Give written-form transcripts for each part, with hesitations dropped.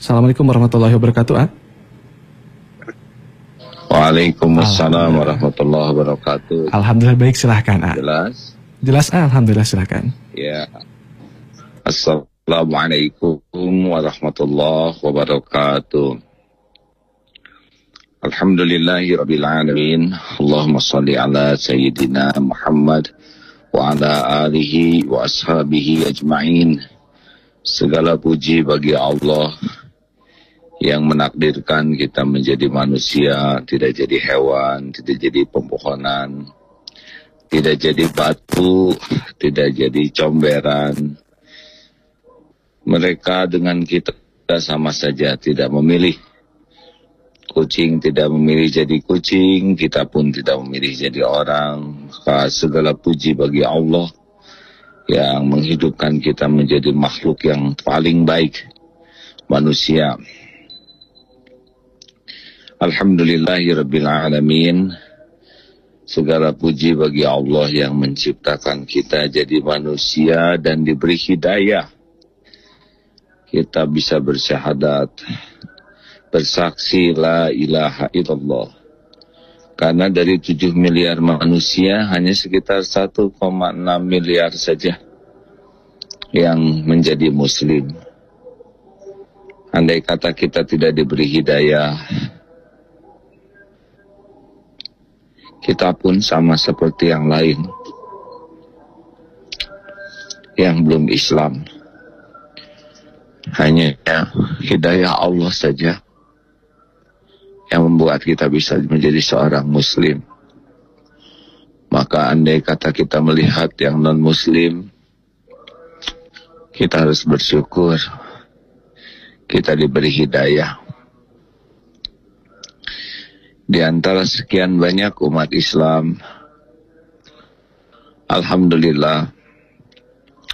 Assalamualaikum warahmatullahi wabarakatuh. Waalaikumsalam warahmatullahi wabarakatuh. Alhamdulillah baik, silahkan A. Jelas? Jelas A, alhamdulillah silahkan. Ya. Assalamualaikum warahmatullahi wabarakatuh. Alhamdulillahi rabbil alamin. Allahumma salli ala sayyidina Muhammad wa ala alihi wa ashabihi ajma'in. Segala puji bagi Allah yang menakdirkan kita menjadi manusia, tidak jadi hewan, tidak jadi pepohonan, tidak jadi batu, tidak jadi comberan. Mereka dengan kita sama saja, tidak memilih. Kucing tidak memilih jadi kucing, kita pun tidak memilih jadi orang. Maka segala puji bagi Allah yang menghidupkan kita menjadi makhluk yang paling baik, manusia. Alhamdulillahirabbil alamin. Segala puji bagi Allah yang menciptakan kita jadi manusia dan diberi hidayah. Kita bisa bersyahadat, bersaksi la ilaha illallah. Karena dari 7 miliar manusia hanya sekitar 1,6 miliar saja yang menjadi muslim. Andai kata kita tidak diberi hidayah, kita pun sama seperti yang lain yang belum Islam. Hanya hidayah Allah saja yang membuat kita bisa menjadi seorang muslim. Maka andai kata kita melihat yang non-muslim, kita harus bersyukur kita diberi hidayah. Di antara sekian banyak umat Islam, alhamdulillah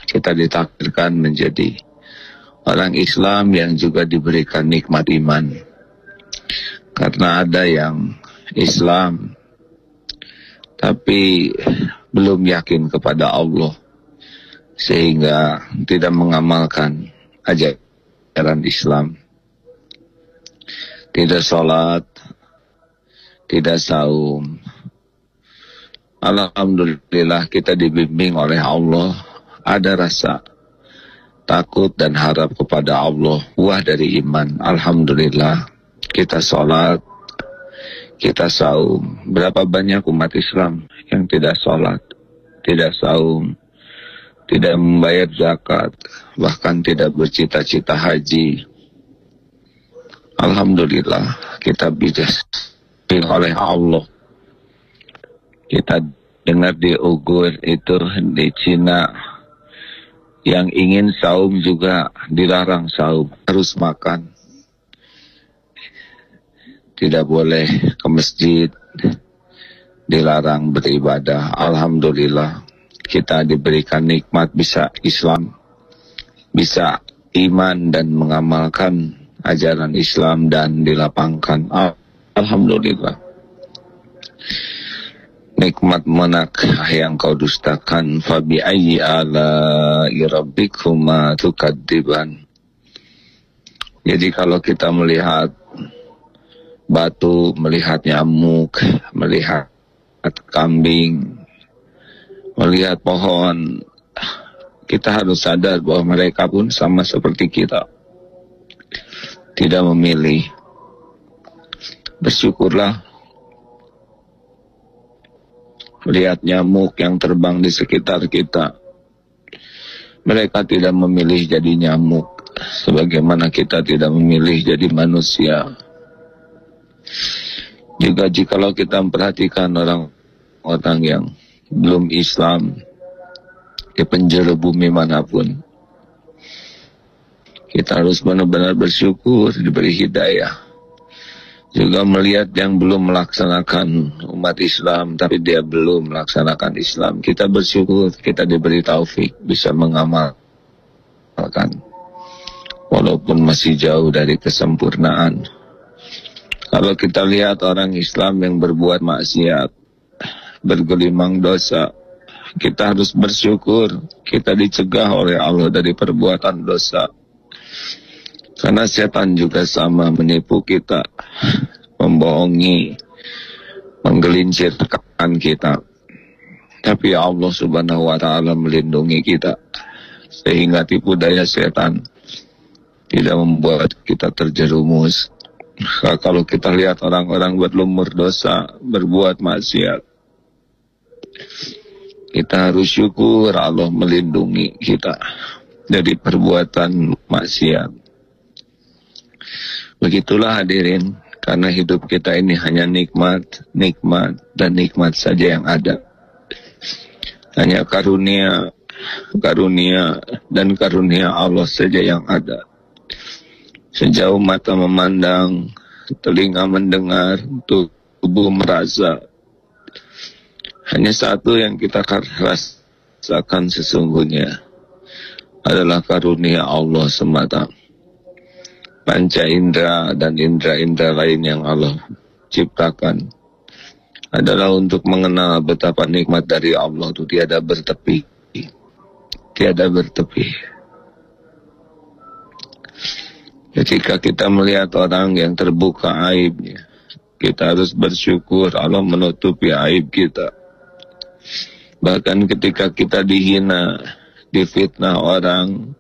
kita ditakdirkan menjadi orang Islam yang juga diberikan nikmat iman. Karena ada yang Islam tapi belum yakin kepada Allah, sehingga tidak mengamalkan ajaran Islam. Tidak sholat, tidak saum. Alhamdulillah kita dibimbing oleh Allah. Ada rasa takut dan harap kepada Allah, buah dari iman. Alhamdulillah kita sholat, kita saum. Berapa banyak umat Islam yang tidak sholat, tidak saum, tidak membayar zakat, bahkan tidak bercita-cita haji. Alhamdulillah kita dibimbing oleh Allah. Kita dengar di Uighur itu di Cina, yang ingin saum juga dilarang saum, harus makan. Tidak boleh ke masjid, dilarang beribadah. Alhamdulillah kita diberikan nikmat bisa Islam, bisa iman dan mengamalkan ajaran Islam dan dilapangkan. Alhamdulillah. Nikmat manakah yang kau dustakan? Fabi ayyi ala'i rabbikuma tukadziban. Jadi kalau kita melihat batu, melihat nyamuk, melihat kambing, melihat pohon, kita harus sadar bahwa mereka pun sama seperti kita, tidak memilih. Bersyukurlah melihat nyamuk yang terbang di sekitar kita. Mereka tidak memilih jadi nyamuk, sebagaimana kita tidak memilih jadi manusia. Juga jikalau kita memperhatikan orang-orang yang belum Islam di penjuru bumi manapun, kita harus benar-benar bersyukur diberi hidayah. Juga melihat yang belum melaksanakan umat Islam, tapi dia belum melaksanakan Islam, kita bersyukur kita diberi taufik bisa mengamalkan, walaupun masih jauh dari kesempurnaan. Kalau kita lihat orang Islam yang berbuat maksiat, bergelimang dosa, kita harus bersyukur kita dicegah oleh Allah dari perbuatan dosa. Karena setan juga sama menipu kita, membohongi, menggelincirkan kita. Tapi Allah Subhanahu wa Ta'ala melindungi kita, sehingga tipu daya setan tidak membuat kita terjerumus. Kalau kita lihat orang-orang berlumur dosa, berbuat maksiat, kita harus syukur Allah melindungi kita dari perbuatan maksiat. Begitulah hadirin, karena hidup kita ini hanya nikmat, dan nikmat saja yang ada. Hanya karunia, dan karunia Allah saja yang ada. Sejauh mata memandang, telinga mendengar, tubuh merasa, hanya satu yang kita rasakan sesungguhnya adalah karunia Allah semata. Panca indera dan indera-indera lain yang Allah ciptakan adalah untuk mengenal betapa nikmat dari Allah itu tiada bertepi. Tiada bertepi. Ketika kita melihat orang yang terbuka aibnya, kita harus bersyukur Allah menutupi aib kita. Bahkan ketika kita dihina, difitnah orang,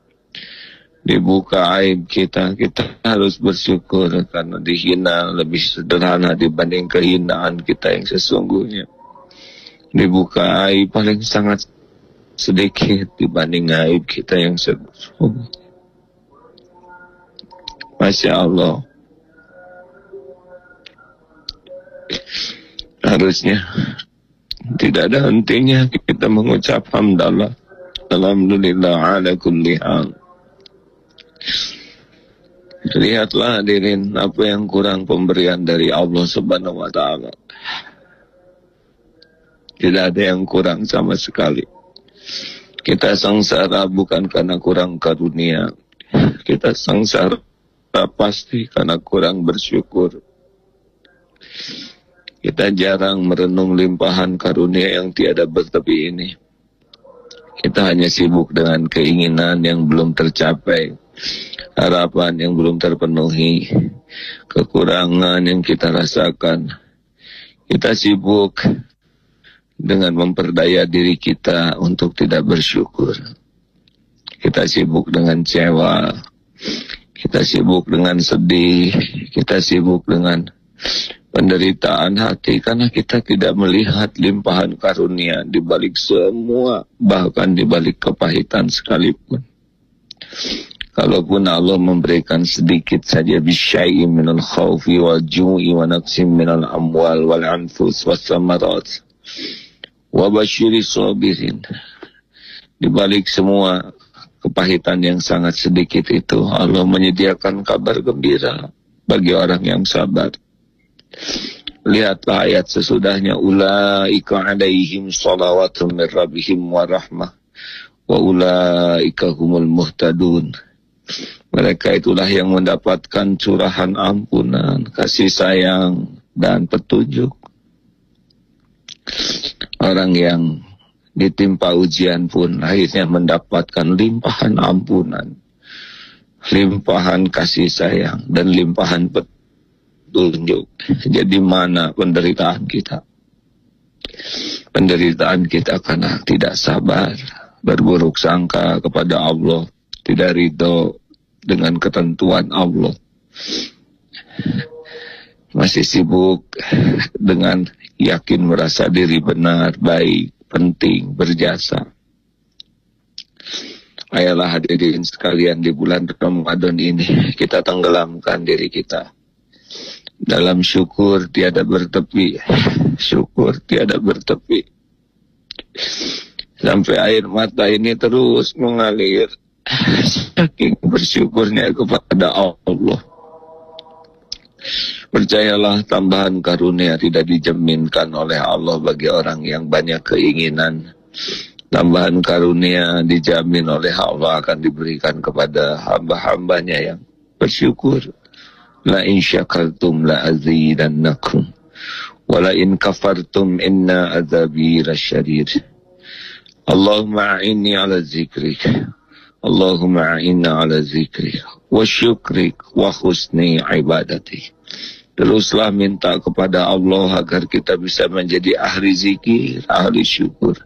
dibuka aib kita, kita harus bersyukur karena dihina lebih sederhana dibanding kehinaan kita yang sesungguhnya. Dibuka aib paling sangat sedikit dibanding aib kita yang sesungguhnya. Masya Allah. Harusnya tidak ada hentinya kita mengucap hamdalah, alhamdulillah ala kulli hal. Lihatlah hadirin apa yang kurang pemberian dari Allah Subhanahu wa Ta'ala. Tidak ada yang kurang sama sekali. Kita sengsara bukan karena kurang karunia. Kita sengsara pasti karena kurang bersyukur. Kita jarang merenung limpahan karunia yang tiada bertepi ini. Kita hanya sibuk dengan keinginan yang belum tercapai, harapan yang belum terpenuhi, kekurangan yang kita rasakan. Kita sibuk dengan memperdaya diri kita untuk tidak bersyukur. Kita sibuk dengan kecewa, kita sibuk dengan sedih, kita sibuk dengan penderitaan hati karena kita tidak melihat limpahan karunia di balik semua, bahkan di balik kepahitan sekalipun. Kalaupun Allah memberikan sedikit saja bisyai'in minal khawfi wal ju'i wa naqsim minal amwal wal anfus was samarat wa basyiris sabirin, di balik semua kepahitan yang sangat sedikit itu, Allah menyediakan kabar gembira bagi orang yang sabar. Lihatlah ayat sesudahnya, ulaika alaihim salawatun min rabbihim wa rahmah wa ulaika humul muhtadun. Mereka itulah yang mendapatkan curahan ampunan, kasih sayang, dan petunjuk. Orang yang ditimpa ujian pun akhirnya mendapatkan limpahan ampunan, limpahan kasih sayang, dan limpahan petunjuk. Jadi mana penderitaan kita? Penderitaan kita karena tidak sabar, berburuk sangka kepada Allah, tidak ridho dengan ketentuan Allah, masih sibuk dengan yakin merasa diri benar, baik, penting, berjasa. Ayolah hadirin sekalian, di bulan Ramadan ini kita tenggelamkan diri kita dalam syukur tiada bertepi, syukur tiada bertepi, sampai air mata ini terus mengalir saking bersyukurnya kepada Allah. Percayalah, tambahan karunia tidak dijaminkan oleh Allah bagi orang yang banyak keinginan. Tambahan karunia dijamin oleh Allah akan diberikan kepada hamba-hambanya yang bersyukur. La in syakartum la azidannakum wa la in kafartum inna azabi lasyadid. Allahumma a'inni ala zikrik, Allahumma a'inna ala zikrik wa syukrik wa husni ibadatik. Teruslah minta kepada Allah agar kita bisa menjadi ahli zikir, ahli syukur.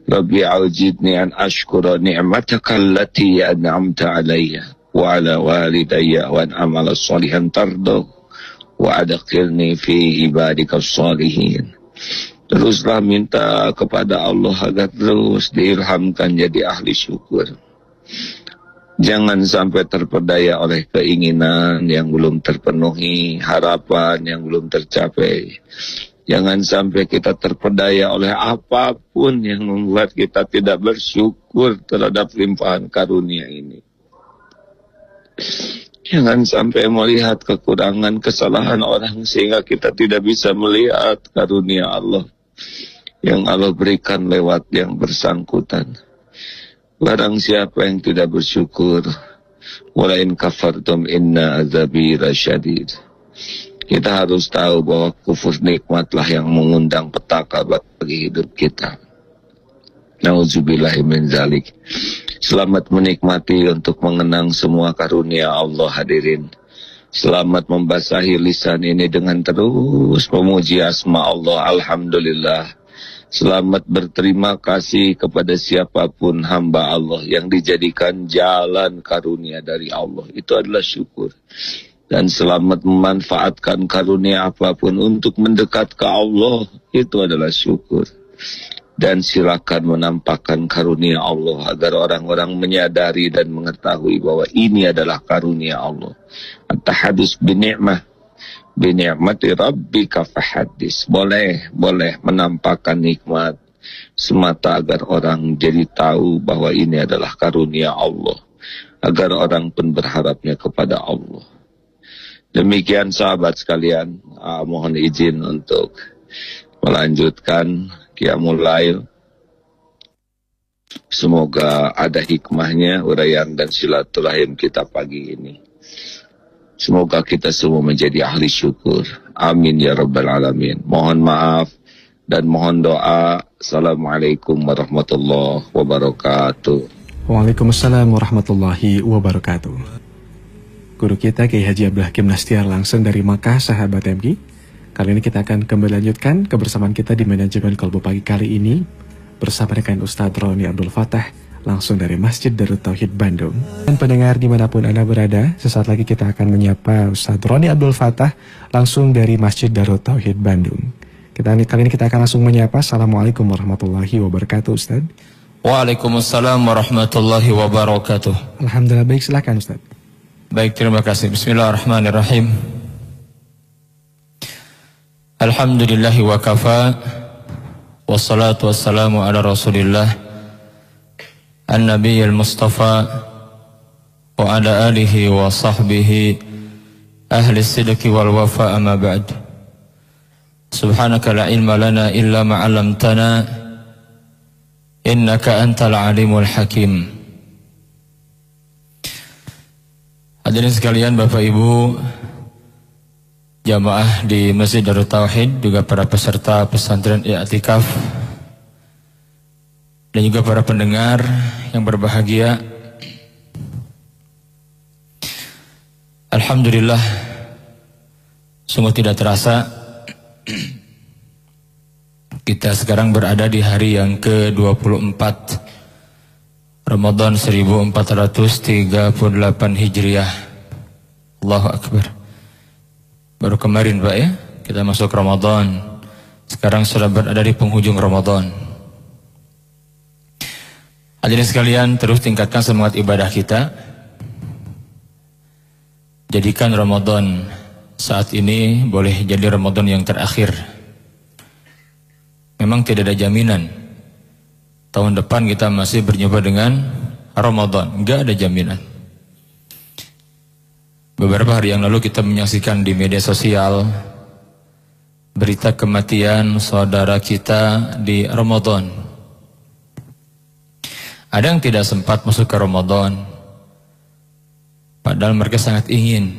Rabbi aujidni an ashkura ni'mataka allati an'amta alayya wa ala walidayya wa an amala salihan tardahu wa adkhilni fi ibadika salihin. Teruslah minta kepada Allah agar terus diilhamkan jadi ahli syukur. Jangan sampai terpedaya oleh keinginan yang belum terpenuhi, harapan yang belum tercapai. Jangan sampai kita terpedaya oleh apapun yang membuat kita tidak bersyukur terhadap limpahan karunia ini. Jangan sampai melihat kekurangan, kesalahan orang sehingga kita tidak bisa melihat karunia Allah yang Allah berikan lewat yang bersangkutan. Barang siapa yang tidak bersyukur, walain kafartum inna azabi lasyadid. Kita harus tahu bahwa kufur nikmatlah yang mengundang petaka bagi hidup kita. Nauzubillahi min zalik. Selamat menikmati untuk mengenang semua karunia Allah hadirin. Selamat membasahi lisan ini dengan terus memuji asma Allah. Alhamdulillah. Selamat berterima kasih kepada siapapun hamba Allah yang dijadikan jalan karunia dari Allah. Itu adalah syukur. Dan selamat memanfaatkan karunia apapun untuk mendekat ke Allah. Itu adalah syukur. Dan silakan menampakkan karunia Allah agar orang-orang menyadari dan mengetahui bahwa ini adalah karunia Allah. At-tahadus bini'mah. Bini'mati rabbika fahadis. Boleh menampakkan nikmat semata agar orang jadi tahu bahwa ini adalah karunia Allah, agar orang pun berharapnya kepada Allah. Demikian sahabat sekalian, mohon izin untuk melanjutkan Qiyamul Lail. Semoga ada hikmahnya uraian dan silaturahim kita pagi ini. Semoga kita semua menjadi ahli syukur. Amin ya rabbal alamin. Mohon maaf dan mohon doa. Assalamualaikum warahmatullahi wabarakatuh. Waalaikumsalam warahmatullahi wabarakatuh. Guru kita Kiai Haji Abdul Hakim Nastiar langsung dari Makkah, sahabat MG. Kali ini kita akan kembali lanjutkan kebersamaan kita di manajemen Kolbu Pagi kali ini bersama dengan Ustadz Roni Abdul Fatah langsung dari Masjid Darut Tauhid Bandung. Dan pendengar dimanapun Anda berada, sesaat lagi kita akan menyapa Ustadz Roni Abdul Fatah langsung dari Masjid Darut Tauhid Bandung. Kali ini kita akan langsung menyapa. Assalamualaikum warahmatullahi wabarakatuh Ustadz. Waalaikumsalam warahmatullahi wabarakatuh. Alhamdulillah, baik, silakan Ustadz. Baik, terima kasih. Bismillahirrahmanirrahim. Alhamdulillahi wa kafa. Wassalatu wassalamu ala rasulillah An-Nabiyyil Mustafa wa ala alihi wa sahbihi ahli sidqi wal wafa amma ba'd. Subhanaka la ilma lana illa ma 'allamtana innaka antal alimul hakim. Hadirin sekalian, Bapak Ibu jamaah di Masjid Darut Tauhid, juga para peserta pesantren I'tikaf, dan juga para pendengar yang berbahagia. Alhamdulillah, sungguh tidak terasa kita sekarang berada di hari yang ke-24 Ramadan 1438 Hijriah. Allahu Akbar. Baru kemarin Pak ya, kita masuk Ramadan. Sekarang sudah berada di penghujung Ramadan. Hadirin sekalian, terus tingkatkan semangat ibadah kita. Jadikan Ramadan saat ini boleh jadi Ramadan yang terakhir. Memang tidak ada jaminan tahun depan kita masih berjumpa dengan Ramadan, enggak ada jaminan. Beberapa hari yang lalu kita menyaksikan di media sosial berita kematian saudara kita di Ramadan. Ada yang tidak sempat masuk ke Ramadan, padahal mereka sangat ingin.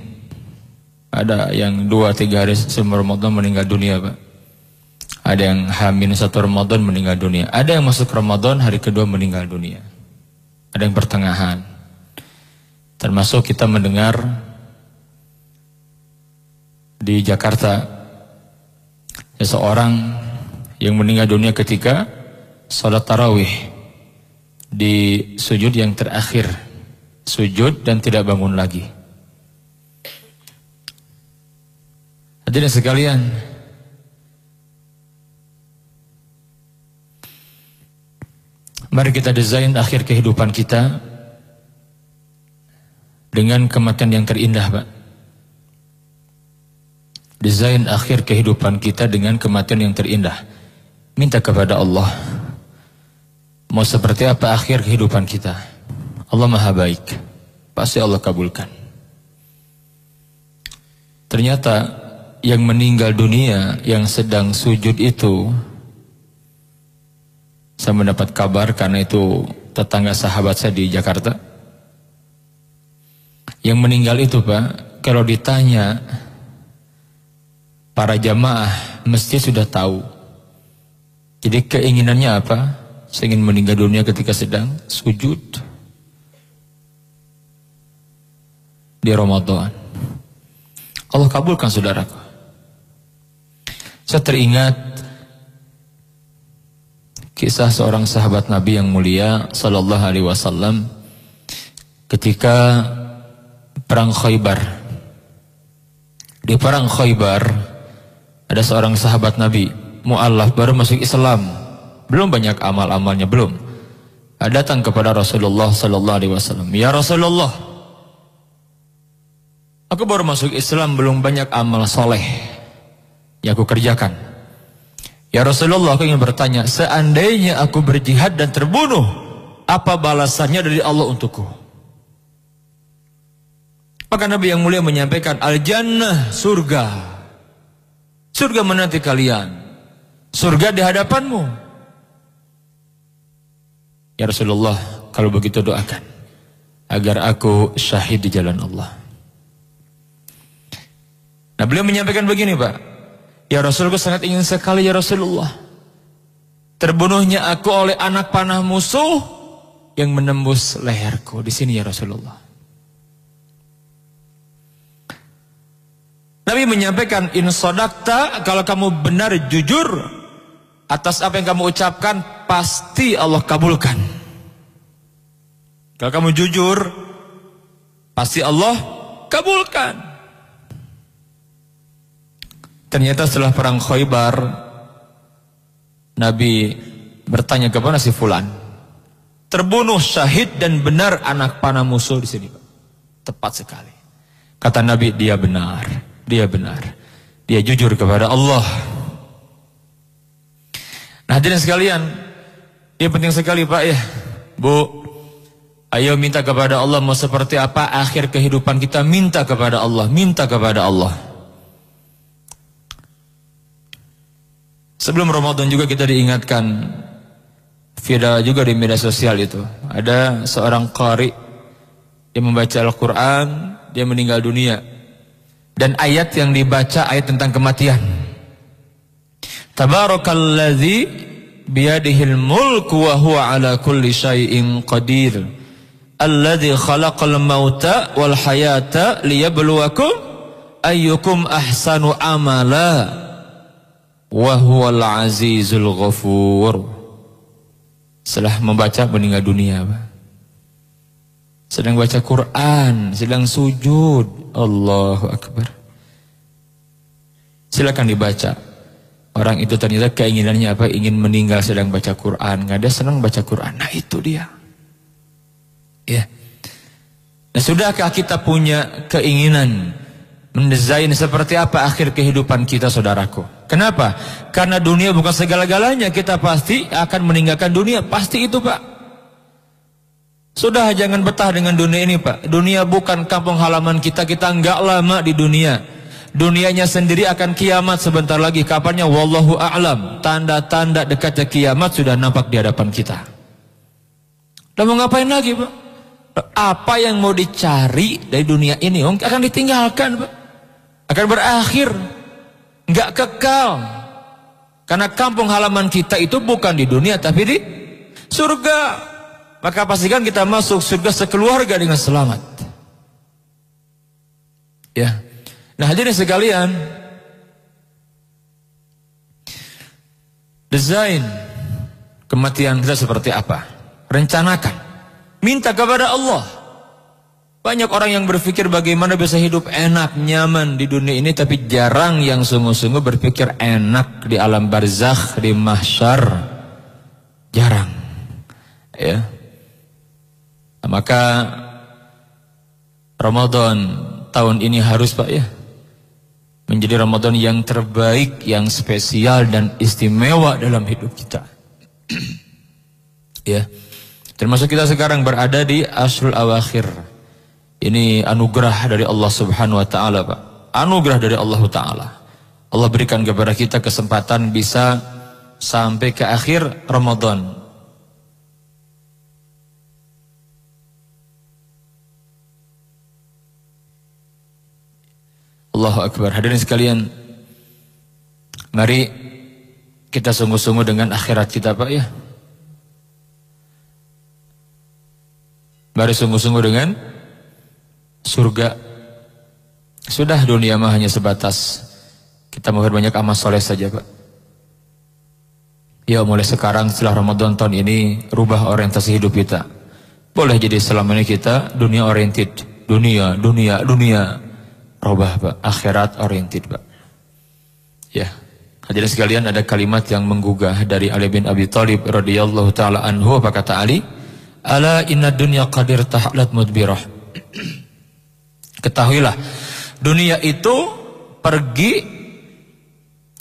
Ada yang 2-3 hari sebelum Ramadan meninggal dunia, Pak. Ada yang hamil 1 Ramadan meninggal dunia. Ada yang masuk Ramadan hari kedua meninggal dunia. ada yang pertengahan. Termasuk kita mendengar di Jakarta seseorang yang meninggal dunia ketika salat tarawih di sujud yang terakhir, sujud dan tidak bangun lagi. Hadirin sekalian, mari kita desain akhir kehidupan kita dengan kematian yang terindah, Pak. Desain akhir kehidupan kita dengan kematian yang terindah. Minta kepada Allah, mau seperti apa akhir kehidupan kita. Allah Maha Baik, pasti Allah kabulkan. Ternyata yang meninggal dunia, yang sedang sujud itu, saya mendapat kabar karena itu tetangga sahabat saya di Jakarta. Yang meninggal itu, Pak, kalau ditanya para jamaah mesti sudah tahu. Jadi keinginannya apa? Saya ingin meninggal dunia ketika sedang sujud di Ramadan. Allah kabulkan, saudaraku. Saya teringat kisah seorang sahabat Nabi yang mulia sallallahu alaihi wasallam ketika perang Khaybar. Di perang Khaybar ada seorang sahabat Nabi, mu'allaf, baru masuk Islam, belum banyak amal-amalnya, belum. Datang kepada Rasulullah sallallahu alaihi wasallam, "Ya Rasulullah, aku baru masuk Islam, belum banyak amal soleh yang aku kerjakan. Ya Rasulullah, aku ingin bertanya, seandainya aku berjihad dan terbunuh, apa balasannya dari Allah untukku?" Maka Nabi yang mulia menyampaikan, "Al-jannah, surga. Surga menanti kalian. Surga di hadapanmu." "Ya Rasulullah, kalau begitu doakan agar aku syahid di jalan Allah." Nah, beliau menyampaikan begini, Pak. "Ya Rasulullah, sangat ingin sekali ya Rasulullah, terbunuhnya aku oleh anak panah musuh yang menembus leherku di sini ya Rasulullah." Nabi menyampaikan, "In shadaqta, kalau kamu benar jujur atas apa yang kamu ucapkan, pasti Allah kabulkan." Kalau kamu jujur, pasti Allah kabulkan. Ternyata setelah perang Khaybar, Nabi bertanya kepada si fulan, terbunuh syahid dan benar anak panah musuh di sini, Pak. Tepat sekali. Kata Nabi, dia benar, dia benar, dia jujur kepada Allah. Nah, hadirin sekalian, dia penting sekali, Pak, ya, Bu. Ayo minta kepada Allah, mau seperti apa akhir kehidupan kita, minta kepada Allah, minta kepada Allah. Sebelum Ramadan juga kita diingatkan, viral juga di media sosial itu, ada seorang qari yang membaca Al-Quran, dia meninggal dunia, dan ayat yang dibaca ayat tentang kematian. Tabarakalladzi biyadihil mulku wa huwa ala kulli syai'in qadir, alladzi khalaqal mauta wal hayata liyabluwakum ayyukum ahsanu amala wa huwal azizul ghafur. Setelah membaca meninggal dunia, Pak. Sedang baca Quran, sedang sujud, Allahu Akbar. Silakan dibaca. Orang itu ternyata keinginannya apa? Ingin meninggal sedang baca Quran. Nggak ada, senang baca Quran. Nah, itu dia. Ya. Nah, sudahkah kita punya keinginan mendesain seperti apa akhir kehidupan kita, saudaraku? Kenapa? Karena dunia bukan segala-galanya. Kita pasti akan meninggalkan dunia. Pasti itu, Pak. Sudah, jangan betah dengan dunia ini, Pak. Dunia bukan kampung halaman kita. Kita enggak lama di dunia. Dunianya sendiri akan kiamat sebentar lagi. Kapannya? Wallahu a'lam. Tanda-tanda dekatnya kiamat sudah nampak di hadapan kita. Dan mau ngapain lagi, Pak? Apa yang mau dicari dari dunia ini akan ditinggalkan, Pak. Akan berakhir. Enggak kekal. Karena kampung halaman kita itu bukan di dunia tapi di surga. maka pastikan kita masuk surga sekeluarga dengan selamat. Ya. Nah, hadirin sekalian, desain kematian kita seperti apa? Rencanakan. Minta kepada Allah. Banyak orang yang berpikir bagaimana bisa hidup enak, nyaman di dunia ini, tapi jarang yang sungguh-sungguh berpikir enak di alam barzakh, di mahsyar. Jarang. Ya. Nah, maka Ramadan tahun ini harus, Pak, ya, menjadi Ramadan yang terbaik, yang spesial dan istimewa dalam hidup kita. Ya. Termasuk kita sekarang berada di Ashrul Awakhir. Ini anugerah dari Allah Subhanahu wa taala, Pak. Anugerah dari Allah taala. Allah berikan kepada kita kesempatan bisa sampai ke akhir Ramadan. Allahu Akbar. Hadirin sekalian, mari kita sungguh-sungguh dengan akhirat kita, Pak, ya. Mari sungguh-sungguh dengan surga. Sudah, dunia mah hanya sebatas kita memperbanyak amal soleh saja, Pak. Ya, mulai sekarang setelah Ramadan tahun ini, rubah orientasi hidup kita. Boleh jadi selama ini kita dunia oriented, dunia. Rubah, Pak, akhirat oriented, Pak. Ya, hadirin sekalian, ada kalimat yang menggugah dari Ali bin Abi Thalib radhiyallahu taala anhu. Apa kata Ali? Ala inna dunya qadir tahlat mudbirah. Ketahuilah, dunia itu pergi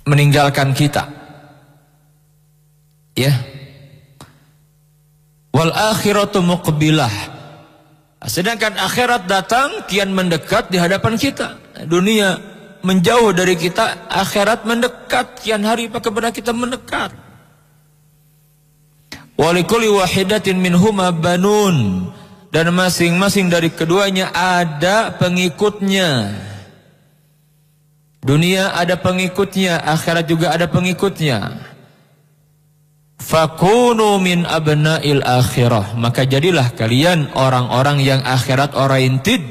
meninggalkan kita. Ya. Wal akhiratu muqbilah. Sedangkan akhirat datang kian mendekat di hadapan kita. Dunia menjauh dari kita, akhirat mendekat kian hari kepada kita mendekat. Walikulli wahidatin minhuma banun, dan masing-masing dari keduanya ada pengikutnya. Dunia ada pengikutnya, akhirat juga ada pengikutnya. Fakunu min abna'il akhirah, maka jadilah kalian orang-orang yang akhirat oriented,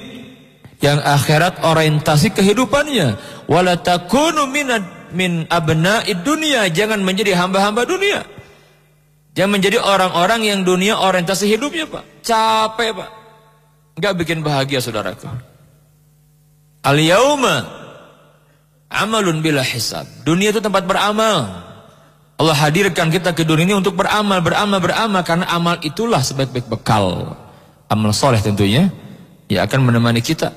yang akhirat orientasi kehidupannya. Wala takunu min abna'id dunya, jangan menjadi hamba-hamba dunia. Jangan menjadi orang-orang yang dunia orientasi hidupnya, Pak. Capek, Pak. Enggak bikin bahagia, saudaraku. Al-yauma amalun bila hisab. Dunia itu tempat beramal. Allah hadirkan kita ke dunia ini untuk beramal, karena amal itulah sebaik-baik bekal. Amal soleh tentunya, yang akan menemani kita.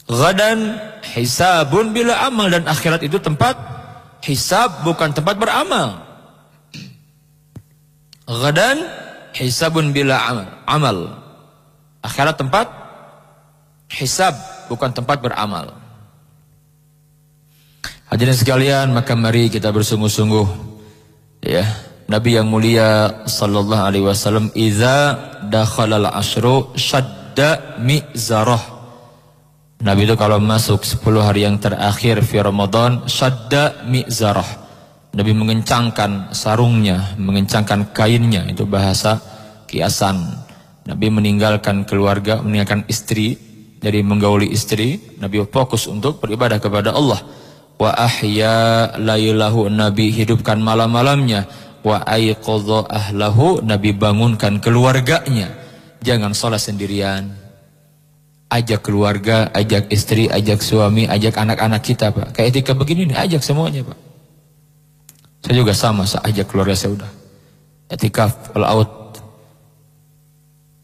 Ghadan hisabun bila amal, dan akhirat itu tempat hisab, bukan tempat beramal. Ghadan hisabun bila amal. Akhirat tempat hisab, bukan tempat beramal. Hadirin sekalian, maka mari kita bersungguh-sungguh, ya. Nabi yang mulia sallallahu alaihi wasallam, idza dakhalal ashru shadda mizarah. Nabi itu kalau masuk 10 hari yang terakhir fi Ramadan, shadda mizarah. Nabi mengencangkan sarungnya, mengencangkan kainnya, itu bahasa kiasan. Nabi meninggalkan keluarga, meninggalkan istri, jadi menggauli istri. Nabi fokus untuk beribadah kepada Allah. Wa ahya lailahu, Nabi hidupkan malam-malamnya. Wa aiqadha ahlahu, Nabi bangunkan keluarganya. Jangan sholat sendirian. Ajak keluarga, ajak istri, ajak suami, ajak anak-anak kita, Pak. Kayak etika begini nih, ajak semuanya, Pak. Saya juga sama, saya ajak keluarga saya udah. Etikaf all out.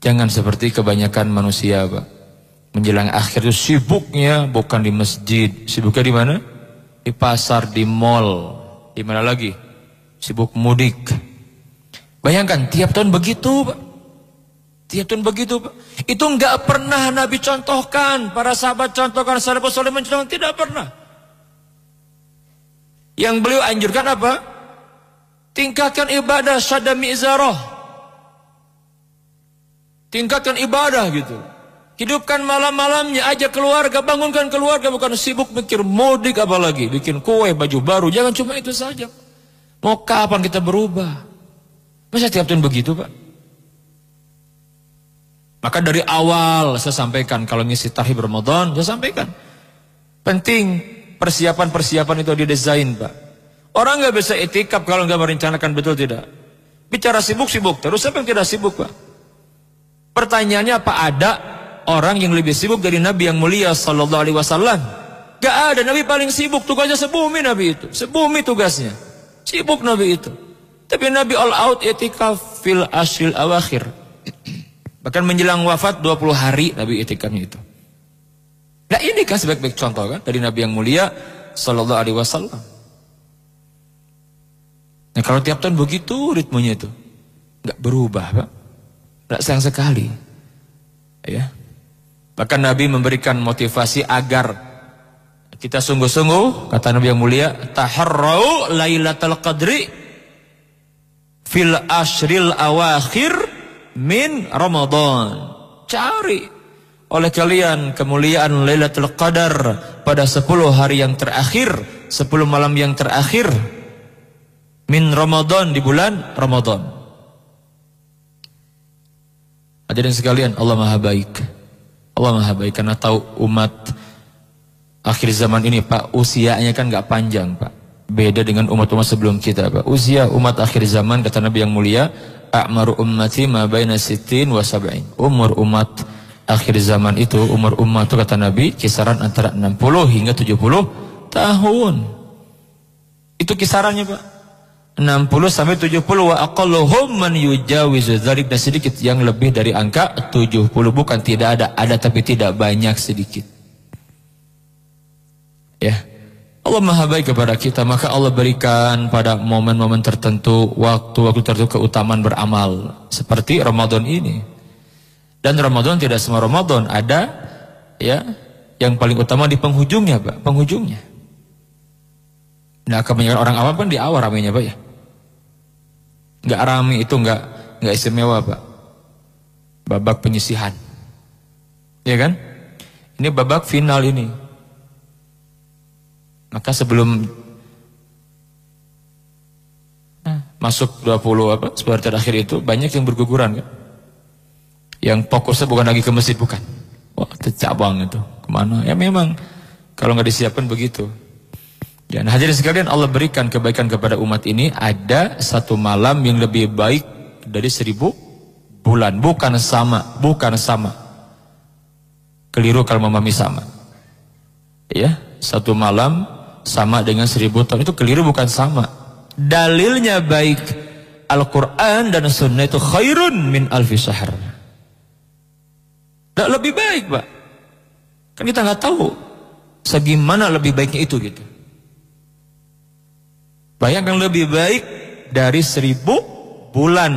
Jangan seperti kebanyakan manusia, Pak. Menjelang akhir itu sibuknya bukan di masjid, sibuknya di mana? Di pasar, di mall, di mana lagi? Sibuk mudik. Bayangkan tiap tahun begitu, Pak. Tiap tahun begitu, Pak. Itu enggak pernah Nabi contohkan, para sahabat contohkan, salafus saleh mencontohkan, tidak pernah. Yang beliau anjurkan apa? Tingkatkan ibadah syadda mi'zarah. Tingkatkan ibadah gitu. Hidupkan malam-malamnya, ajak keluarga, bangunkan keluarga, bukan sibuk mikir mudik apalagi, bikin kue, baju baru. Jangan cuma itu saja. Mau kapan kita berubah? Masa tiap tahun begitu, Pak? Maka dari awal saya sampaikan, kalau ngisi tarhib Ramadan, saya sampaikan. Penting persiapan-persiapan itu didesain, Pak. Orang nggak bisa itikaf kalau nggak merencanakan, betul tidak? Bicara sibuk-sibuk terus, siapa yang tidak sibuk, Pak? Pertanyaannya, apa ada orang yang lebih sibuk dari Nabi yang mulia sallallahu alaihi wasallam? Gak ada. Nabi paling sibuk, tugasnya sebumi Nabi itu. Sebumi tugasnya. Sibuk Nabi itu. Tapi Nabi all out itikaf fil ashril awakhir. Bahkan menjelang wafat 20 hari Nabi itikafnya itu. Nah ini kan sebaik-baik contoh kan dari Nabi yang mulia sallallahu alaihi wasallam. Nah kalau tiap tahun begitu ritmenya itu nggak berubah, Pak. Nggak sayang sekali. Ya. Bahkan Nabi memberikan motivasi agar kita sungguh-sungguh, kata Nabi yang mulia, taharrau lailatul qadri fil ashril awakhir min Ramadan. Cari oleh kalian kemuliaan Lailatul Qadar pada 10 hari yang terakhir, 10 malam yang terakhir min Ramadan, di bulan Ramadan. Hadirin sekalian, Allah Maha Baik. Allah Maha Baik karena tahu umat akhir zaman ini, Pak, usianya kan gak panjang, Pak. Beda dengan umat-umat sebelum kita, Pak. Usia umat akhir zaman, kata Nabi yang mulia, a'maru ummati ma baina sittin wa sab'in. Umur umat akhir zaman itu, umur umat itu kata Nabi kisaran antara 60 hingga 70 tahun. Itu kisarannya, Pak. 60 sampai 70, wa aqalluhum man yujawizu dzalik, dan sedikit yang lebih dari angka 70. Bukan tidak ada tapi tidak banyak, sedikit. Ya. Allah Maha Baik kepada kita, maka Allah berikan pada momen-momen tertentu, waktu-waktu tertentu keutamaan beramal seperti Ramadan ini. Dan Ramadan tidak semua Ramadan, ada ya yang paling utama di penghujungnya, Pak, penghujungnya. Nah, kebanyakan orang awam kan di awal ramainya, Pak, ya. Enggak rame itu enggak istimewa, Pak. Babak penyisihan. Ya kan? Ini babak final ini. Maka sebelum masuk 10 terakhir itu banyak yang berguguran kan. Yang fokusnya bukan lagi ke masjid, bukan. Wah, cabang itu. Kemana? Ya memang kalau nggak disiapkan begitu. Ya, nah hadirin sekalian, Allah berikan kebaikan kepada umat ini. Ada satu malam yang lebih baik dari 1000 bulan. Bukan sama. Keliru kalau memahami sama. Ya, satu malam sama dengan 1000 tahun, itu keliru, bukan sama. Dalilnya baik, Al-Quran dan Sunnah itu khairun min alfi syahr. Lebih baik, Pak. Kan kita nggak tahu segimana lebih baiknya itu gitu. Bayangkan lebih baik dari 1000 bulan,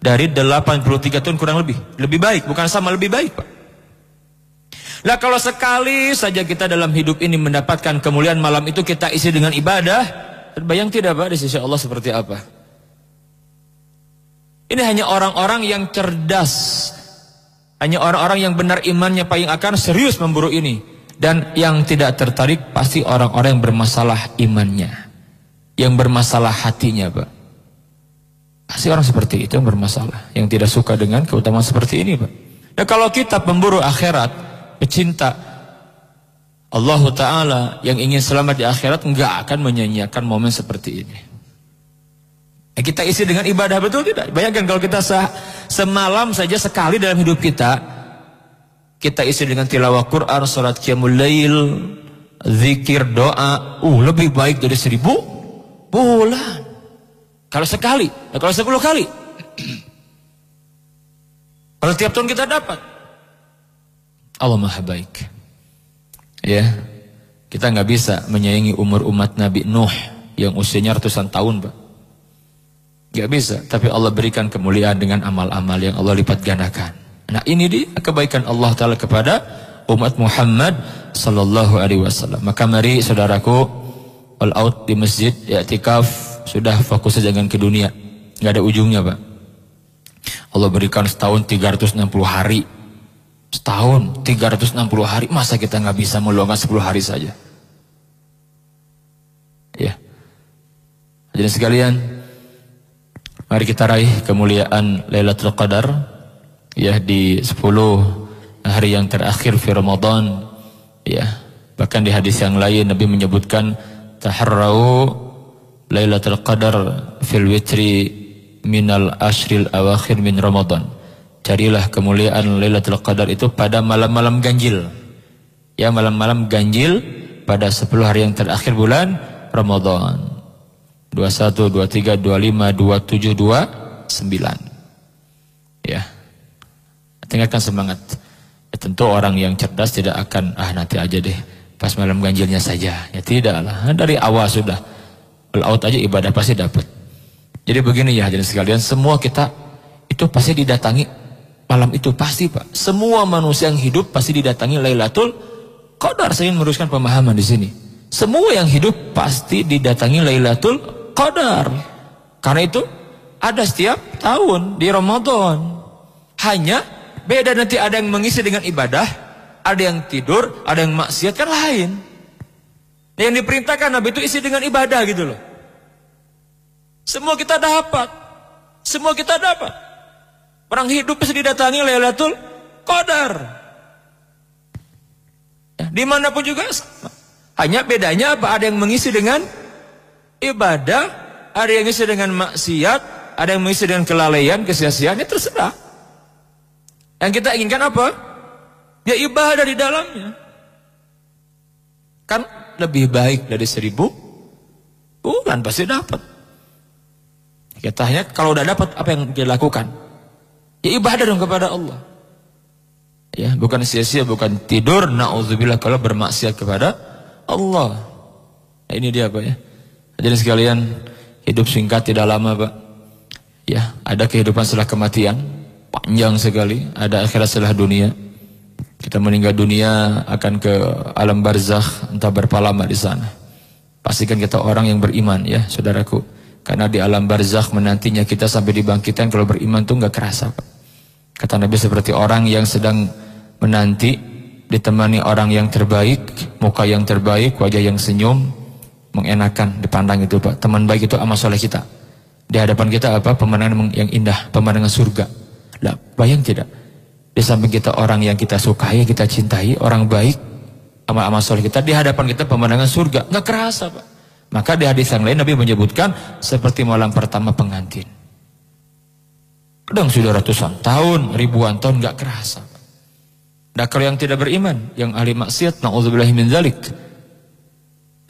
dari 83 tahun kurang lebih. Lebih baik, bukan sama, lebih baik, Pak. Nah kalau sekali saja kita dalam hidup ini mendapatkan kemuliaan malam itu, kita isi dengan ibadah, terbayang tidak, Pak, di sisi Allah seperti apa? Ini hanya orang-orang yang cerdas, hanya orang-orang yang benar imannya, paling akan serius memburu ini. Dan yang tidak tertarik pasti orang-orang yang bermasalah imannya, yang bermasalah hatinya, Pak. Pasti orang seperti itu yang bermasalah, yang tidak suka dengan keutamaan seperti ini, Pak. Nah kalau kita pemburu akhirat, pecinta Allah Ta'ala yang ingin selamat di akhirat, enggak akan menyanyiakan momen seperti ini. Nah, kita isi dengan ibadah, betul tidak? Bayangkan kalau kita semalam saja sekali dalam hidup kita isi dengan tilawah Quran, salat qiyamul lail, zikir, doa, lebih baik dari 1000 bulan. Kalau sekali, nah kalau 10 kali. Kalau tiap tahun kita dapat. Allah Maha Baik. Ya, kita nggak bisa menyayangi umur umat Nabi Nuh yang usianya ratusan tahun, Pak. Nggak bisa. Tapi Allah berikan kemuliaan dengan amal-amal yang Allah lipat gandakan. Nah ini dia kebaikan Allah Ta'ala kepada umat Muhammad Sallallahu Alaihi Wasallam. Maka mari saudaraku, all out di masjid, i'tikaf, sudah fokus saja dengan ke dunia. Nggak ada ujungnya, Pak. Allah berikan setahun 360 hari. Setahun 360 hari, masa kita nggak bisa meluangkan 10 hari saja? Ya. Hadirin sekalian, mari kita raih kemuliaan Lailatul Qadar. ya di 10 hari yang terakhir fi Ramadan. Ya, bahkan di hadis yang lain Nabi menyebutkan taharrau Lailatul Qadar fil witri minal ashril awakhir min Ramadan. Carilah kemuliaan Lailatul Qadar itu pada malam-malam ganjil. Ya, malam-malam ganjil pada 10 hari yang terakhir bulan Ramadan. 21, 23, 25, 27, 29. Ya. Tingkatkan semangat. Ya, tentu orang yang cerdas tidak akan nanti aja deh pas malam ganjilnya saja. Ya tidaklah. Dari awal sudah. All out aja ibadah pasti dapat. Jadi begini ya hadirin sekalian, semua kita itu pasti didatangi malam itu pasti, Pak. Semua manusia yang hidup pasti didatangi Lailatul Qadar. Saya ingin meluruskan pemahaman di sini. Semua yang hidup pasti didatangi Lailatul Qadar. Karena itu ada setiap tahun di Ramadan. Hanya beda nanti, ada yang mengisi dengan ibadah, ada yang tidur, ada yang maksiat, kan lain. Yang diperintahkan Nabi itu isi dengan ibadah gitu loh. Semua kita dapat. Semua kita dapat. Orang hidup bisa didatangi Lailatul Qadar. Ya, dimanapun juga sama. Hanya bedanya apa? Ada yang mengisi dengan ibadah, ada yang mengisi dengan maksiat, ada yang mengisi dengan kelalaian, kesia-siaan, ya terserah. Yang kita inginkan apa? Ya ibadah di dalamnya. Kan lebih baik dari 1000 bulan pasti dapat. Kita hanya kalau udah dapat apa yang dilakukan? Ya ibadah dong kepada Allah. Ya, bukan sia-sia, bukan tidur, naudzubillah kalau bermaksiat kepada Allah. Nah, ini dia Pak ya. Jadi sekalian, hidup singkat tidak lama Pak. Ya, ada kehidupan setelah kematian, panjang sekali. Ada akhirat setelah dunia. Kita meninggal dunia akan ke alam barzakh, entah berapa lama di sana. Pastikan kita orang yang beriman ya, saudaraku. Karena di alam barzakh menantinya kita sampai dibangkitkan, kalau beriman tuh nggak kerasa Pak. Kata Nabi seperti orang yang sedang menanti ditemani orang yang terbaik, muka yang terbaik, wajah yang senyum, mengenakan dipandang itu Pak. Teman baik itu amal soleh kita. Di hadapan kita apa? Pemandangan yang indah, pemandangan surga. Lah, bayang tidak? Di samping kita orang yang kita sukai, yang kita cintai, orang baik, amal-amal soleh kita, di hadapan kita pemandangan surga. Nggak kerasa Pak. Maka di hadis yang lain Nabi menyebutkan seperti malam pertama pengantin. Kadang sudah ratusan tahun, ribuan tahun nggak kerasa. Dan kalau yang tidak beriman, yang ahli maksiat, na'udzubillahi min dzalik,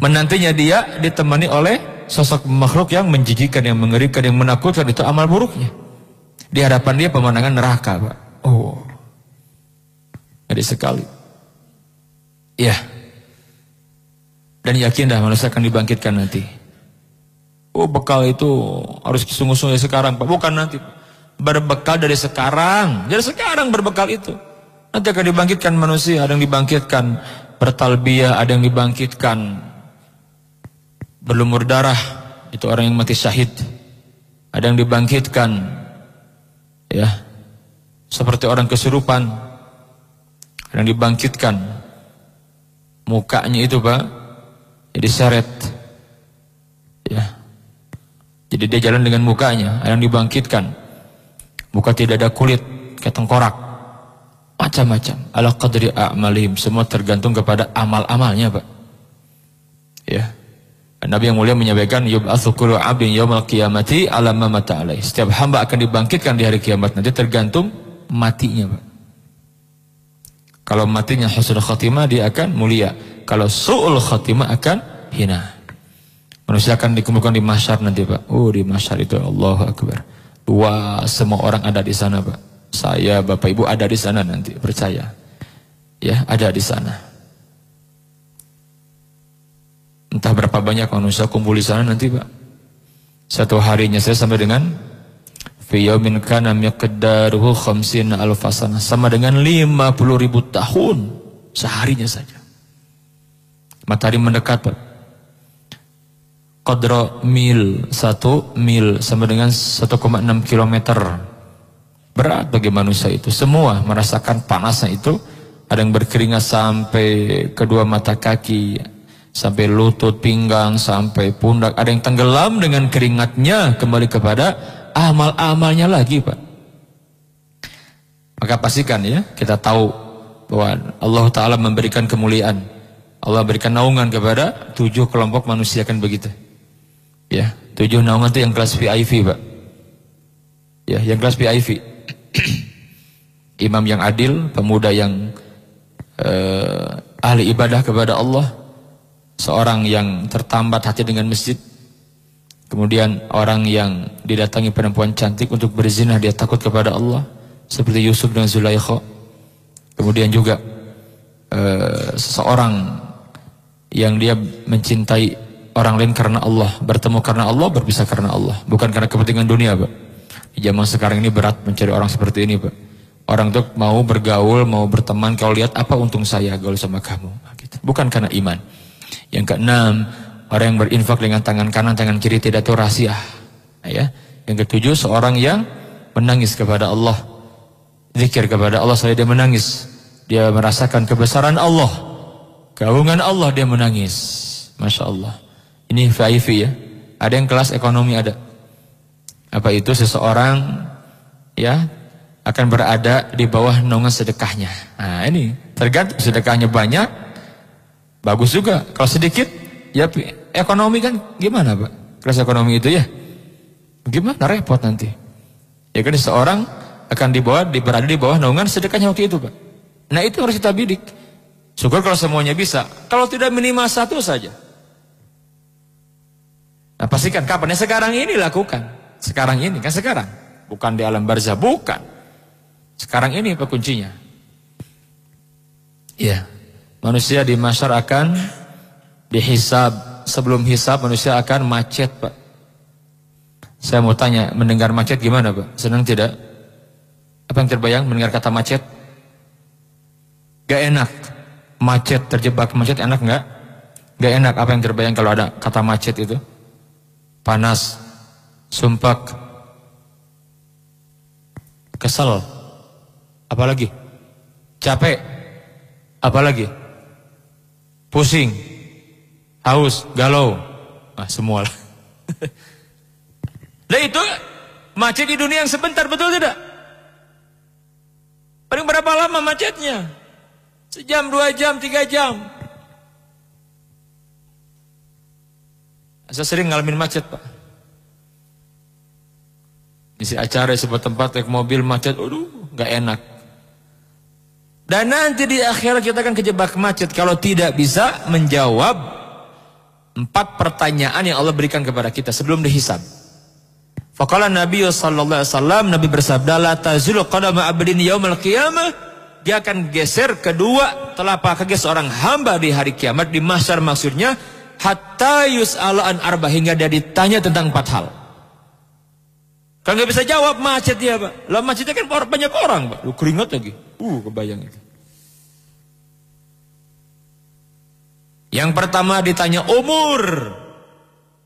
menantinya dia ditemani oleh sosok makhluk yang menjijikkan, yang mengerikan, yang menakutkan, itu amal buruknya. Di hadapan dia pemandangan neraka Pak. Oh, ngeri sekali. Ya. Dan yakinlah manusia akan dibangkitkan nanti. Oh, bekal itu harus sungguh-sungguh sekarang Pak. Bukan nanti Pak. Berbekal dari sekarang. Dari sekarang berbekal itu. Nanti akan dibangkitkan manusia. Ada yang dibangkitkan bertalbiyah, ada yang dibangkitkan berlumur darah. Itu orang yang mati syahid. Ada yang dibangkitkan ya seperti orang kesurupan. Ada yang dibangkitkan mukanya itu Pak jadi seret ya. Jadi dia jalan dengan mukanya. Ada yang dibangkitkan muka tidak ada kulit, kayak tengkorak, macam-macam. Ala qadri a'malihim, semua tergantung kepada amal-amalnya Pak ya. Nabi yang mulia menyampaikan yub'atsu kullu 'abdin yaumal qiyamati 'ala ma mata alaihi. Setiap hamba akan dibangkitkan di hari kiamat nanti tergantung matinya Pak. Kalau matinya husnul khatimah dia akan mulia. Kalau su'ul khatimah akan hina. Manusia akan dikumpulkan di mahsyar nanti Pak. Oh, di mahsyar itu Allahu Akbar. Wah, semua orang ada di sana Pak. Saya, Bapak Ibu ada di sana nanti, percaya. Ya, ada di sana. Entah berapa banyak manusia kumpul di sana nanti Pak. Satu harinya saya sampai dengan fi yaumin kana miqdaruhu 50 alf sanah, sama dengan 50.000 tahun seharinya saja. Matahari mendekat Pak. Qadra mil, 1 mil sama dengan 1,6 kilometer. Berat bagi manusia itu. Semua merasakan panasnya itu. Ada yang berkeringat sampai kedua mata kaki, sampai lutut, pinggang, sampai pundak. Ada yang tenggelam dengan keringatnya kembali kepada amal-amalnya lagi Pak. Maka pastikan ya, kita tahu bahwa Allah Ta'ala memberikan kemuliaan. Allah berikan naungan kepada 7 kelompok manusia, kan begitu. Ya, 7 naungan itu yang kelas VIP, Pak. Ya, yang kelas VIP. Imam yang adil, pemuda yang ahli ibadah kepada Allah, seorang yang tertambat hati dengan masjid, kemudian orang yang didatangi perempuan cantik untuk berzina, dia takut kepada Allah, seperti Yusuf dan Zulaikha. Kemudian juga seseorang yang dia mencintai orang lain karena Allah, bertemu karena Allah, berpisah karena Allah, bukan karena kepentingan dunia, Pak. Di zaman sekarang ini berat mencari orang seperti ini, Pak. Orang tuh mau bergaul, mau berteman, kalau lihat apa untung saya gaul sama kamu, gitu. Bukan karena iman. Yang keenam, orang yang berinfak dengan tangan kanan, tangan kiri, tidak tahu rahasia. Nah, ya. Yang ketujuh, seorang yang menangis kepada Allah, zikir kepada Allah sampai dia menangis. Dia merasakan kebesaran Allah, keagungan Allah, dia menangis. Masya Allah. Ini VIP ya. Ada yang kelas ekonomi ada. Apa itu? Seseorang ya akan berada di bawah naungan sedekahnya. Nah ini tergantung, sedekahnya banyak, bagus juga. Kalau sedikit, ya ekonomi kan gimana, Pak? Kelas ekonomi itu ya, gimana, repot nanti. Ya kan seseorang akan berada di bawah naungan sedekahnya waktu itu, Pak. Nah itu harus kita bidik. Syukur kalau semuanya bisa. Kalau tidak minimal 1 saja. Nah pastikan kapan? Ya sekarang ini lakukan. Sekarang ini, kan sekarang. Bukan di alam barzah, bukan. Sekarang ini Pak kuncinya. Ya, manusia di mahsyar akan dihisab. Sebelum hisab manusia akan macet, Pak. Saya mau tanya, mendengar macet gimana, Pak? Senang tidak? Apa yang terbayang mendengar kata macet? Gak enak. Macet, terjebak macet, enak nggak? Gak enak. Apa yang terbayang kalau ada kata macet itu? Panas, sumpek, kesel, apalagi capek, apalagi pusing, haus, galau, semua lah. Nah itu macet di dunia yang sebentar, betul tidak? Paling berapa lama macetnya? Sejam, 2 jam, 3 jam. Saya sering ngalamin macet, Pak. Isi acara di sebuah tempat, naik mobil macet, aduh, gak enak. Dan nanti di akhirat kita akan kejebak macet kalau tidak bisa menjawab 4 pertanyaan yang Allah berikan kepada kita sebelum dihisab. Faqala Nabi sallallahu alaihi wasallam, Nabi bersabda, la tazulu qadama abdin yaumil qiyamah. Dia akan geser kedua telapak kaki seorang hamba di hari kiamat, di mahsyar maksudnya, hatta yus'ala an arba, hingga dia ditanya tentang 4 hal. Kalau nggak bisa jawab, macet dia, Pak. Lah macetnya kan banyak orang, Pak. Lu keringat lagi. Kebayang itu. Yang pertama ditanya umur.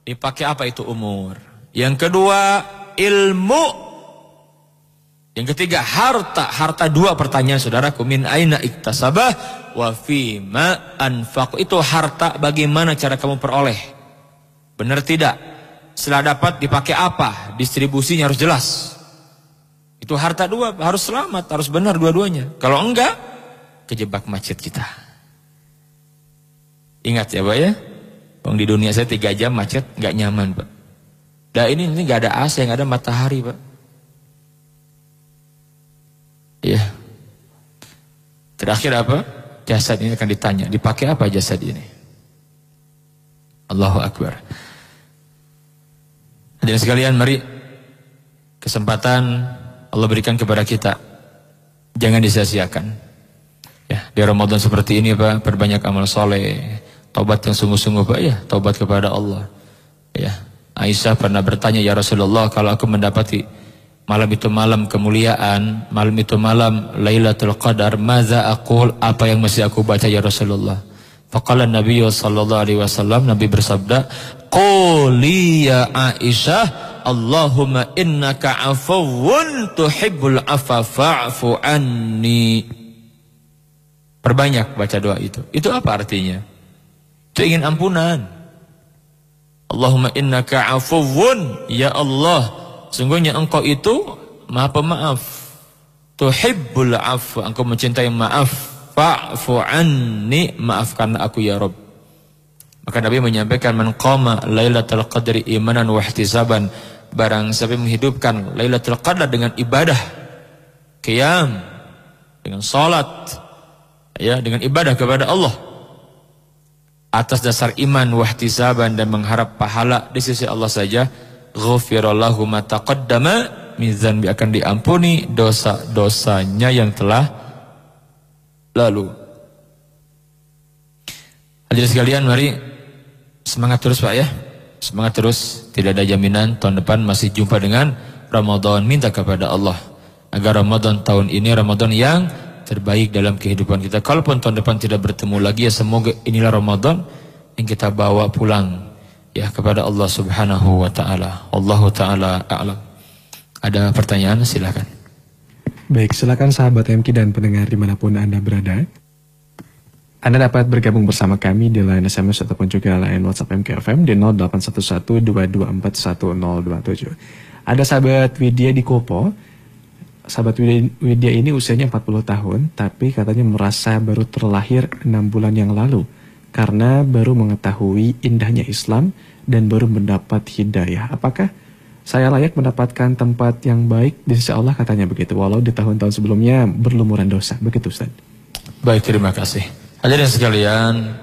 Dipakai apa itu umur? Yang kedua ilmu. Yang ketiga harta. Harta 2 pertanyaan, saudaraku. Min aina iktasabah wa fima anfaq. Itu harta, bagaimana cara kamu peroleh? Benar tidak? Setelah dapat dipakai apa? Distribusinya harus jelas. Itu harta 2, harus selamat, harus benar dua-duanya. Kalau enggak, kejebak macet kita. Ingat ya, Pak ya. Bang, di dunia saya 3 jam macet, nggak nyaman, Pak. Nah ini nggak ada AC, nggak ada matahari, Pak. Iya. Terakhir apa? Jasad ini akan ditanya, dipakai apa jasad ini? Allahu Akbar. Hadirin sekalian, mari kesempatan Allah berikan kepada kita, jangan disia-siakan. Ya, di Ramadan seperti ini, Pak, perbanyak amal soleh, taubat yang sungguh-sungguh, Pak ya, taubat kepada Allah. Ya, Aisyah pernah bertanya, ya Rasulullah, kalau aku mendapati malam itu malam kemuliaan, malam itu malam Lailatul Qadar, maza aqul, apa yang mesti aku baca ya Rasulullah? Faqala Nabi sallallahu alaihi wasallam, Nabi bersabda, quli ya Aisyah, Allahumma innaka afuwun tuhibbul afwa fa'fu anni. Perbanyak baca doa itu. Itu apa artinya? Itu ingin ampunan. Allahumma innaka afuwun, ya Allah, sungguhnya engkau itu maha pemaaf. tuhibbul afwa, engkau mencintai maaf, fa'fu anni, maafkan aku ya Rabb. Maka Nabi menyampaikan, man qama lailatul qadri imanan wa ihtisaban, barang siapa menghidupkan lailatul qadar dengan ibadah, qiyam, dengan salat, ya, dengan ibadah kepada Allah atas dasar iman wa ihtisaban dan mengharap pahala di sisi Allah saja, ghufirallahu ma taqaddama min dzanbi, akan diampuni dosa-dosanya yang telah lalu. Hadirin sekalian, mari semangat terus Pak ya. Semangat terus, tidak ada jaminan tahun depan masih jumpa dengan Ramadan. Minta kepada Allah agar Ramadan tahun ini Ramadan yang terbaik dalam kehidupan kita. Kalaupun tahun depan tidak bertemu lagi, ya semoga inilah Ramadan yang kita bawa pulang ya kepada Allah Subhanahu wa taala. Allahu taala a'lam. Ada pertanyaan, silakan. Baik, silakan sahabat MK dan pendengar dimanapun Anda berada. Anda dapat bergabung bersama kami di line SMS ataupun juga line WhatsApp MKFM di 0811-224-1027. Ada sahabat Widya di Kopo. Sahabat Widya ini usianya 40 tahun, tapi katanya merasa baru terlahir 6 bulan yang lalu karena baru mengetahui indahnya Islam dan baru mendapat hidayah. Apakah saya layak mendapatkan tempat yang baik di sisi Allah, katanya begitu, walau di tahun-tahun sebelumnya berlumuran dosa. Begitu Ustaz. Baik, terima kasih. Hadirin sekalian,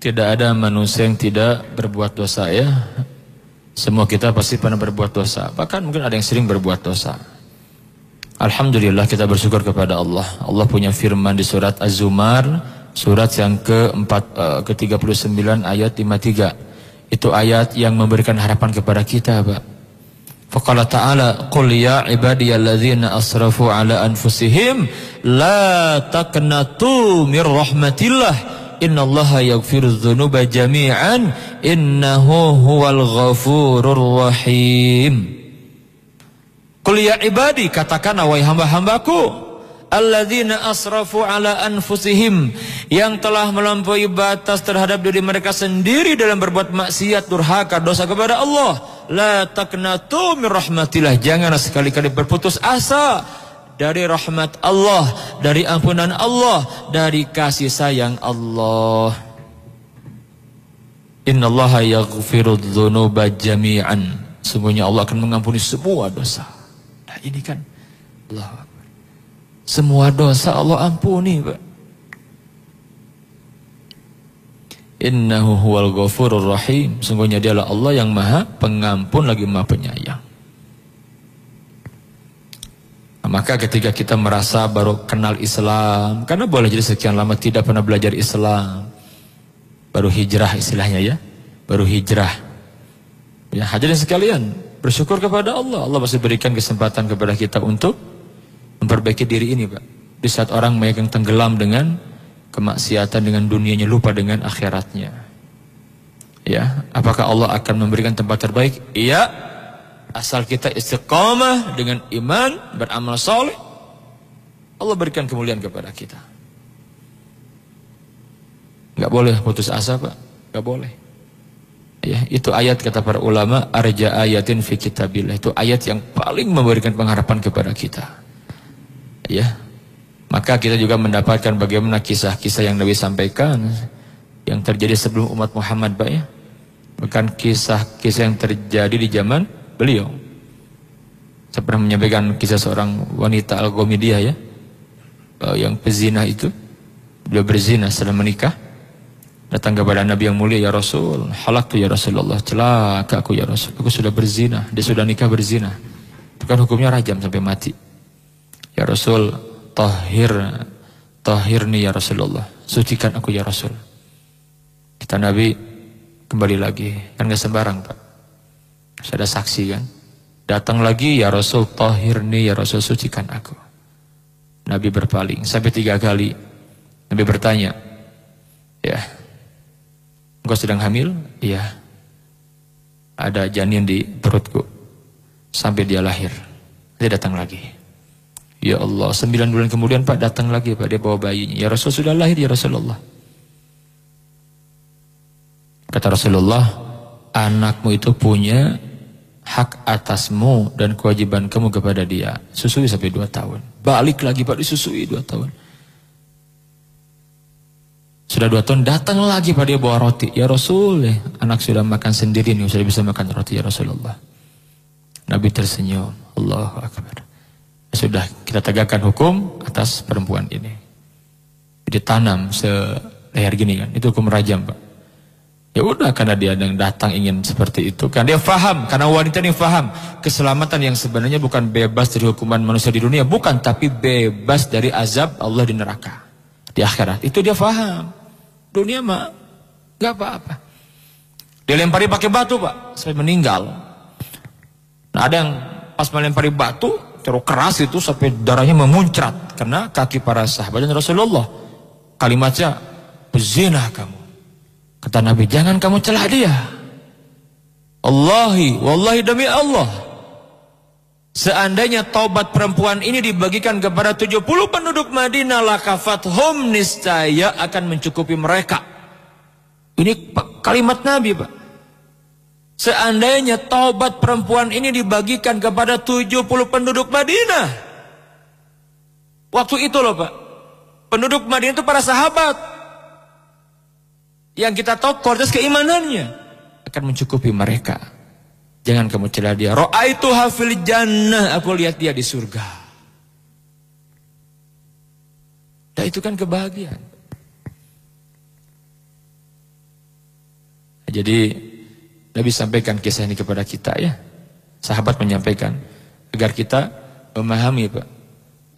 tidak ada manusia yang tidak berbuat dosa ya. Semua kita pasti pernah berbuat dosa. Bahkan mungkin ada yang sering berbuat dosa. Alhamdulillah kita bersyukur kepada Allah. Allah punya firman di surat Az-Zumar, surat yang ke-39 ayat 53. Itu ayat yang memberikan harapan kepada kita, Pak. Faqala ta'ala, qul ya ibadiyalladzina asrafu ala anfusihim la taqnatu mir rahmatillah innallaha yaghfirudz dzunuba jami'an innahu huwal ghafurur rahim. Qul ya ibadi, katakan wahai hamba-hambaku, alladzina asrafu ala anfusihim, yang telah melampaui batas terhadap diri mereka sendiri dalam berbuat maksiat, durhaka, dosa kepada Allah. La taqnatu mir rahmatillah, janganlah sekali-kali berputus asa dari rahmat Allah, dari ampunan Allah, dari kasih sayang Allah. Innallaha yaghfirudz dzunuba jami'an, sungguhnya Allah akan mengampuni semua dosa. Nah ini kan Allah, semua dosa Allah ampuni, Pak. Innahu huwal ghafurur rahim, sungguhnya dialah Allah yang maha pengampun lagi maha penyayang. Nah, maka ketika kita merasa baru kenal Islam, karena boleh jadi sekian lama tidak pernah belajar Islam, baru hijrah istilahnya ya, baru hijrah ya. Hadirin sekalian, bersyukur kepada Allah. Allah masih berikan kesempatan kepada kita untuk memperbaiki diri ini, Pak. Di saat orang yang tenggelam dengan kemaksiatan, dengan dunianya, lupa dengan akhiratnya. Ya, apakah Allah akan memberikan tempat terbaik? Iya, asal kita istiqamah dengan iman, beramal saleh, Allah berikan kemuliaan kepada kita. Gak boleh putus asa, Pak. Gak boleh. Ya, itu ayat kata para ulama, arja ayatin fi kitabillah, itu ayat yang paling memberikan pengharapan kepada kita. Ya, maka kita juga mendapatkan bagaimana kisah-kisah yang Nabi sampaikan yang terjadi sebelum umat Muhammad, Pak ya. Bukan kisah-kisah yang terjadi di zaman beliau. Saya pernah menyampaikan kisah seorang wanita Al-Ghamidiyah ya, yang pezina itu. Beliau berzina setelah menikah, datang kepada Nabi yang mulia, ya Rasul, halaktu ya Rasulullah, celaka aku ya Rasul, aku sudah berzina, dia sudah nikah berzina. Itu kan hukumnya rajam sampai mati. Ya Rasul, tahirni ya Rasulullah, sucikan aku ya Rasul. Kita Nabi kembali lagi, kan gak sembarang, Pak. Saya ada saksi kan. Datang lagi, ya Rasul, tahirni ya Rasul, sucikan aku. Nabi berpaling sampai 3 kali. Nabi bertanya, ya, engkau sedang hamil? Iya. Ada janin di perutku. Sampai dia lahir. Dia datang lagi. Ya Allah, 9 bulan kemudian Pak datang lagi, Pak, dia bawa bayinya. Ya Rasul, sudah lahir ya Rasulullah. Kata Rasulullah, anakmu itu punya hak atasmu dan kewajiban kamu kepada dia. Susui sampai 2 tahun. Balik lagi Pak, disusui 2 tahun. Sudah 2 tahun datang lagi Pak, dia bawa roti. Ya Rasul, anak sudah makan sendiri nih, sudah bisa makan roti ya Rasulullah. Nabi tersenyum. Allahu Akbar. Sudah kita tegakkan hukum atas perempuan ini. Ditanam seleher gini kan, itu hukum rajam Pak. Ya udah, karena dia datang ingin seperti itu kan, dia faham, karena wanita ini faham keselamatan yang sebenarnya bukan bebas dari hukuman manusia di dunia, bukan, tapi bebas dari azab Allah di neraka di akhirat. Itu dia faham. Dunia mah nggak apa-apa. Dia lempari pakai batu Pak sampai meninggal. Nah, ada yang pas melempari batu terus keras itu sampai darahnya memuncrat karena kaki para sahabat dan Rasulullah. Kalimatnya, "Pezina kamu." Kata Nabi, "Jangan kamu celah dia. Wallahi demi Allah, seandainya taubat perempuan ini dibagikan kepada 70 penduduk Madinah, lakafathum, niscaya akan mencukupi mereka." Ini kalimat Nabi Pak. Seandainya taubat perempuan ini dibagikan kepada 70 penduduk Madinah. Waktu itu loh Pak, penduduk Madinah itu para sahabat. Yang kita tahu kualitas keimanannya akan mencukupi mereka. Jangan kamu celah dia. Ra'aituha fil jannah, aku lihat dia di surga. Dan itu kan kebahagiaan. Jadi Nabi sampaikan kisah ini kepada kita ya. Sahabat menyampaikan agar kita memahami Pak.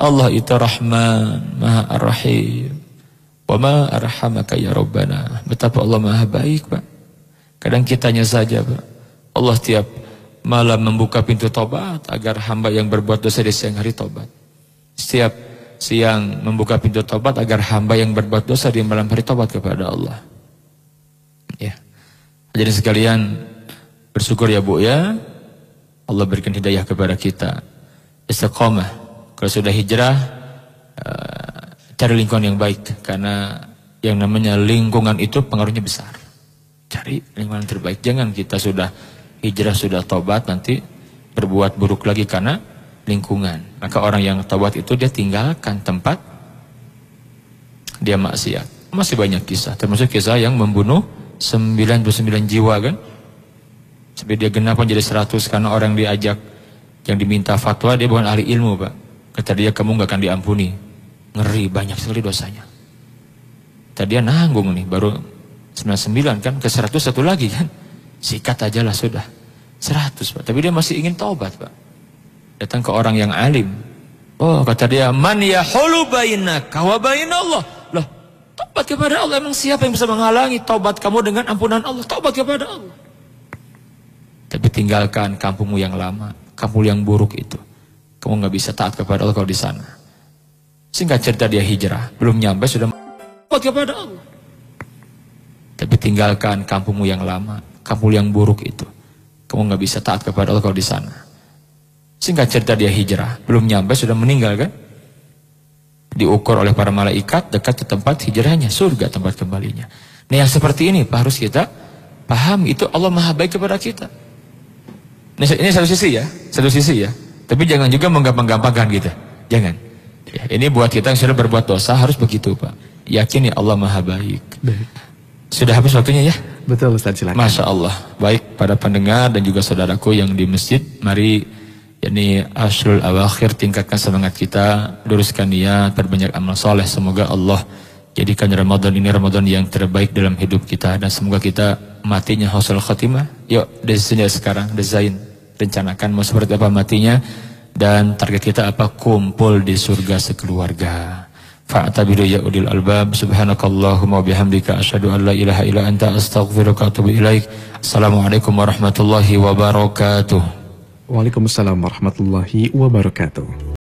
Allah itu Rahman, Maha Ar-Rahim. Wa ma arhamaka ya Rabbana. Betapa Allah Maha baik Pak. Kadang kitanya saja Pak, Allah tiap malam membuka pintu tobat agar hamba yang berbuat dosa di siang hari tobat. Setiap siang membuka pintu tobat agar hamba yang berbuat dosa di malam hari tobat kepada Allah. Ya. Jadi sekalian bersyukur ya Bu ya. Allah berikan hidayah kepada kita. Istiqomah. Kalau sudah hijrah, cari lingkungan yang baik, karena yang namanya lingkungan itu pengaruhnya besar. Cari lingkungan terbaik. Jangan kita sudah hijrah, sudah tobat, nanti berbuat buruk lagi karena lingkungan. Maka orang yang tobat itu dia tinggalkan tempat dia maksiat. Masih banyak kisah, termasuk kisah yang membunuh 99 jiwa kan. Sampai dia genap jadi 100 karena orang diajak, yang diminta fatwa dia bukan ahli ilmu Pak. Kata dia, kamu gak akan diampuni. Ngeri, banyak sekali dosanya. Tadi dia nanggung nih, baru 99 kan, ke 100 satu lagi kan. Sikat aja lah sudah. 100 Pak, tapi dia masih ingin taubat Pak. Datang ke orang yang alim. Oh kata dia, man yahulu bainaka wa bainallah. Loh, taubat kepada Allah, emang siapa yang bisa menghalangi taubat kamu dengan ampunan Allah? Taubat kepada Allah. Tapi tinggalkan kampungmu yang lama, kampung yang buruk itu. Kamu gak bisa taat kepada Allah kalau di sana. Singkat cerita dia hijrah, belum nyampe sudah taat kepada Allah. Tapi tinggalkan kampungmu yang lama, kampung yang buruk itu. Kamu gak bisa taat kepada Allah kalau di sana. Singkat cerita dia hijrah, belum nyampe sudah meninggal kan. Diukur oleh para malaikat dekat ke tempat hijrahnya, surga tempat kembalinya. Nah yang seperti ini Pak harus kita paham, itu Allah Maha baik kepada kita. Ini satu sisi ya, satu sisi ya. Tapi jangan juga menggampang-gampangkan gitu. Jangan. Ya, ini buat kita yang sudah berbuat dosa harus begitu Pak. Yakin ya Allah Maha baik. Baik. Sudah habis waktunya ya? Betul Ustaz, silakan. Masya Allah. Baik para pendengar dan juga saudaraku yang di masjid, mari yakni Ashrul Awakhir, tingkatkan semangat kita, luruskan niat, perbanyak amal soleh. Semoga Allah jadikan Ramadan ini Ramadan yang terbaik dalam hidup kita, dan semoga kita matinya husnul khatimah. Yuk, desainnya sekarang, desain, rencanakan mau seperti apa matinya, dan target kita apa, kumpul di surga sekeluarga. Fa'tabiru ya ulil albab. Subhanakallahumma bihamdika asyhadu an la ilaha illa anta astaghfiruka wa atubu ilaik. Assalamualaikum warahmatullahi wabarakatuh. Waalaikumsalam warahmatullahi wabarakatuh.